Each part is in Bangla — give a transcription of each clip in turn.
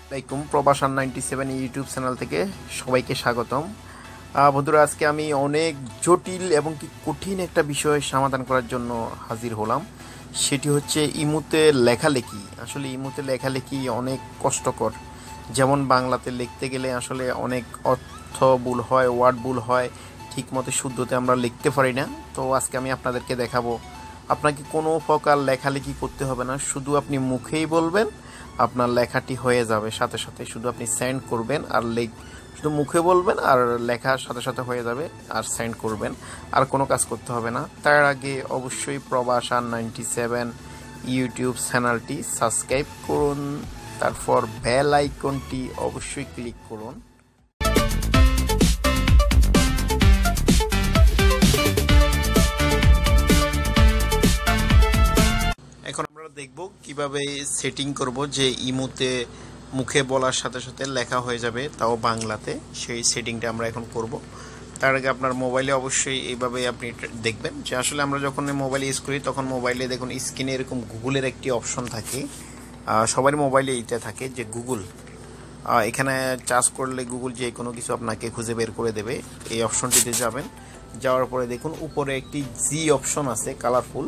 আসসালামাইকুম প্রবাসান 97 ইউটিউব চ্যানেল থেকে সবাইকে স্বাগতম। বন্ধুরা, আজকে আমি অনেক জটিল এবং কি কঠিন একটা বিষয় সমাধান করার জন্য হাজির হলাম। সেটি হচ্ছে ইমুতে লেখালেখি। আসলে ইমুতে লেখালেখি অনেক কষ্টকর। যেমন বাংলাতে লিখতে গেলে আসলে অনেক অর্থ ভুল হয়, ওয়ার্ড ভুল হয়, ঠিক মতো শুদ্ধতে আমরা লিখতে পারি না। তো আজকে আমি আপনাদেরকে দেখাবো। আপনাকে কোনো প্রকার লেখালেখি করতে হবে না, শুধু আপনি মুখেই বলবেন, আপনার লেখাটি হয়ে যাবে সাথে সাথে। শুধু আপনি সেন্ড করবেন আর শুধু মুখে বলবেন আর লেখার সাথে সাথে হয়ে যাবে, আর সেন্ড করবেন, আর কোনো কাজ করতে হবে না। তার আগে অবশ্যই প্রবাসান 97 ইউটিউব চ্যানেলটি সাবস্ক্রাইব করুন, তারপর বেল আইকনটি অবশ্যই ক্লিক করুন। এখন আমরা দেখব কিভাবে সেটিং করব যে ইমোতে মুখে বলার সাথে সাথে লেখা হয়ে যাবে, তাও বাংলাতে। সেই সেটিংটা আমরা এখন করব। তার আগে আপনার মোবাইলে অবশ্যই এইভাবে আপনি দেখবেন যে আসলে আমরা যখন মোবাইল ইউজ করি তখন মোবাইলে দেখুন স্ক্রিনে এরকম গুগলের একটি অপশন থাকে। সবার মোবাইলে এইটা থাকে যে গুগল। এখানে চার্জ করলে গুগল যে কোনো কিছু আপনাকে খুঁজে বের করে দেবে। এই অপশনটিতে যাবেন, যাওয়ার পরে দেখুন উপরে একটি জি অপশন আছে কালারফুল।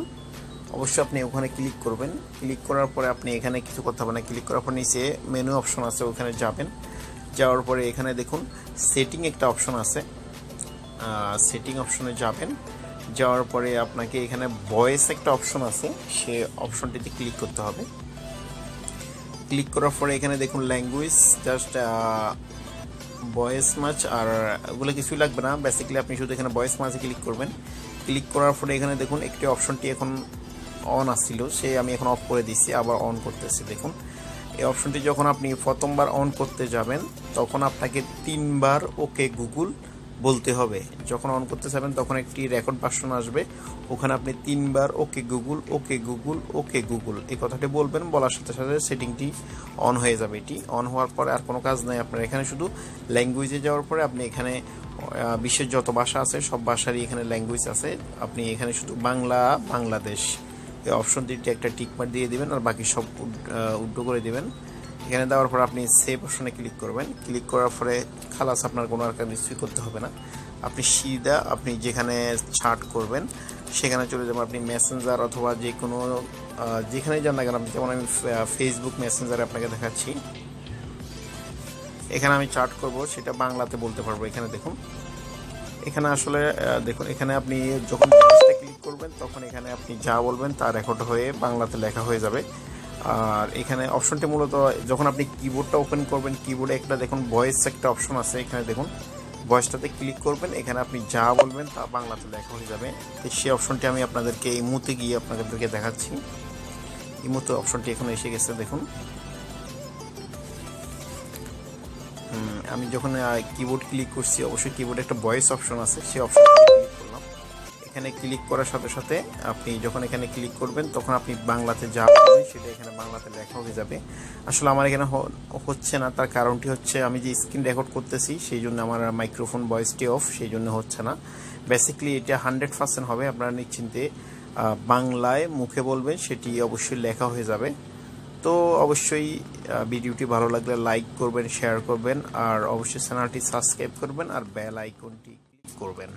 অবশ্যই আপনি ওখানে ক্লিক করবেন। ক্লিক করার পরে আপনি এখানে কিছু করতে হবে না। ক্লিক করার পর নিচে মেনু অপশন আছে, ওখানে যাবেন। যাওয়ার পরে এখানে দেখুন সেটিং একটা অপশন আছে, সেটিং অপশনে যাবেন। যাওয়ার পরে আপনাকে এখানে ভয়েস একটা অপশন আছে, সে অপশনটিতে ক্লিক করতে হবে। ক্লিক করার পরে এখানে দেখুন ল্যাঙ্গুয়েজ, জাস্ট ভয়েস মাছ, আর ওগুলো কিছুই লাগবে না। বেসিক্যালি আপনি শুধু এখানে ভয়েস মাঝে ক্লিক করবেন। ক্লিক করার পরে এখানে দেখুন একটি অপশনটি এখন অন আসছিল, সে আমি এখন অফ করে দিচ্ছি, আবার অন করতেছি। দেখুন এই অপশনটি যখন আপনি প্রথমবার অন করতে যাবেন তখন আপনাকে 3 বার ওকে গুগল বলতে হবে। যখন অন করতে যাবেন তখন একটি রেকর্ড ভার্সন আসবে, ওখানে আপনি 3 বার okay Google, okay Google, okay Google এই কথাটি বলবেন। বলার সাথে সাথে সেটিংটি অন হয়ে যাবে। এটি অন হওয়ার পরে আর কোনো কাজ নাই আপনার। এখানে শুধু ল্যাঙ্গুয়েজে যাওয়ার পরে আপনি এখানে বিশ্বের যত ভাষা আছে সব ভাষারই এখানে ল্যাঙ্গুয়েজ আছে। আপনি এখানে শুধু বাংলা, বাংলাদেশ এই অপশনটিতে একটা টিকমার্ক দিয়ে দিবেন, আর বাকি সব উল্টো করে দিবেন। এখানে দেওয়ার পর আপনি সেভ অপশনে ক্লিক করবেন। ক্লিক করার পরে খালাস, আপনার কোনো আর কিছুই করতে হবে না। আপনি সিধা আপনি যেখানে চ্যাট করবেন সেখানে চলে যাবেন। আপনি মেসেঞ্জার অথবা যে কোনো যেখানেই যান না কেন, যেমন আমি ফেসবুক মেসেঞ্জারে আপনাকে দেখাচ্ছি। এখানে আমি চ্যাট করব, সেটা বাংলাতে বলতে পারবো। এখানে দেখুন, এখানে আসলে দেখুন এখানে আপনি যখন ক্লিক করবেন তখন এখানে আপনি যা বলবেন তা রেকর্ড হয়ে বাংলাতে লেখা হয়ে যাবে। আর এখানে অপশনটি মূলত যখন আপনি কিবোর্ডটা ওপেন করবেন, কিবোর্ডে একটা দেখুন ভয়েস একটা অপশন আছে, এখানে দেখুন ভয়েসটাতে ক্লিক করবেন। এখানে আপনি যা বলবেন তা বাংলাতে লেখা হয়ে যাবে। তো সেই অপশনটি আমি আপনাদেরকে এই মুহূর্তে গিয়ে আপনাদেরকে দেখাচ্ছি। এই মুহূর্তে অপশনটি এখন এসে গেছে। দেখুন আমি যখন কিবোর্ড ক্লিক করছি, অবশ্যই কিবোর্ডে একটা ভয়েস অপশন আছে, সেই অপশনটি ক্লিক করলাম। এখানে ক্লিক করার সাথে সাথে আপনি যখন এখানে ক্লিক করবেন তখন আপনি বাংলাতে যা বলবেন সেটা এখানে বাংলাতে লেখা হয়ে যাবে। আসলে আমার এখানে হচ্ছে না, তার কারণটি হচ্ছে আমি যে স্ক্রিন রেকর্ড করতেছি সেই জন্য আমার মাইক্রোফোন ভয়েসটি অফ, সেই জন্য হচ্ছে না। বেসিক্যালি এটা 100% হবে। আপনারা নিশ্চিন্তে বাংলায় মুখে বলবেন, সেটি অবশ্যই লেখা হয়ে যাবে। তো অবশ্যই ভিডিওটি ভালো লাগলে লাইক করবেন, শেয়ার করবেন, আর অবশ্যই চ্যানেলটি সাবস্ক্রাইব করবেন, আর বেল আইকনটি ক্লিক করবেন।